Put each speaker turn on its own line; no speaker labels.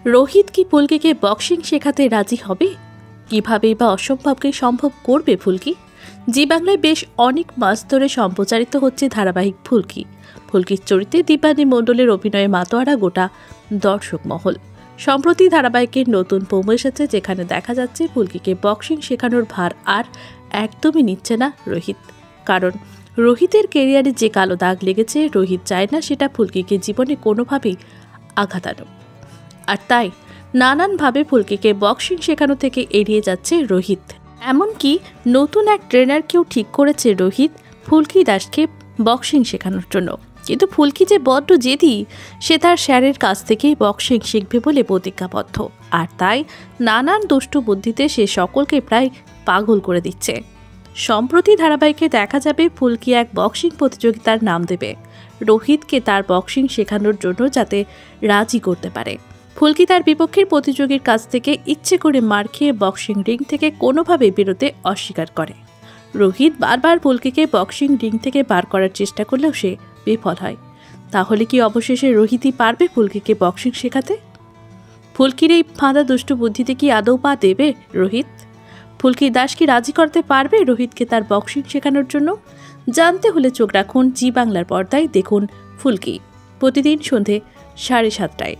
রোহিত কি ফুলকিকে বক্সিং শেখাতে রাজি হবে? কিভাবেই বা অসম্ভবকে সম্ভব করবে ফুলকি? জি বাংলায় বেশ অনেক মাস ধরে সম্প্রচারিত হচ্ছে ধারাবাহিক ফুলকি। ফুলকির চরিত্রে দীপানি মণ্ডলের অভিনয়ে মাতোয়ারা গোটা দর্শক মহল। সম্প্রতি ধারাবাহিকের নতুন প্রোমো এসেছে, যেখানে দেখা যাচ্ছে ফুলকিকে বক্সিং শেখানোর ভার আর একদমই নিচ্ছে না রোহিত। কারণ রোহিতের কেরিয়ারে যে কালো দাগ লেগেছে, রোহিত চায় না সেটা ফুলকিকে জীবনে কোনোভাবেই আঘাত আনুক। আর তাই নানানভাবে ফুলকিকে বক্সিং শেখানো থেকে এড়িয়ে যাচ্ছে রোহিত। এমনকি নতুন এক ট্রেনারকেও ঠিক করেছে রোহিত ফুলকি দাসকে বক্সিং শেখানোর জন্য। কিন্তু ফুলকি যে বড্ড জেদি, সে তার স্যারের কাছ থেকেই বক্সিং শিখবে বলে প্রতিজ্ঞাবদ্ধ। আর তাই নানান দুষ্টু বুদ্ধিতে সে সকলকে প্রায় পাগল করে দিচ্ছে। সম্প্রতি ধারাবাহিকে দেখা যাবে ফুলকি এক বক্সিং প্রতিযোগিতার নাম দেবে রোহিতকে তার বক্সিং শেখানোর জন্য, যাতে রাজি করতে পারে। ফুলকি তার বিপক্ষের প্রতিযোগীর কাছ থেকে ইচ্ছে করে মার খেয়ে বক্সিং রিং থেকে কোনোভাবে বেরোতে অস্বীকার করে। রোহিত বারবার ফুলকিকে বক্সিং রিং থেকে বার করার চেষ্টা করলেও সে বিফল হয়। তাহলে কি অবশেষে রোহিতই পারবে ফুলকিকে বক্সিং শেখাতে? ফুলকির এই ফাঁদা দুষ্টু বুদ্ধিতে কি আদৌ পা দেবে রোহিত? ফুলকি দাস কি রাজি করতে পারবে রোহিতকে তার বক্সিং শেখানোর জন্য? জানতে হলে চোখ রাখুন জি বাংলার পর্দায়। দেখুন ফুলকি প্রতিদিন সন্ধে 7:30টায়।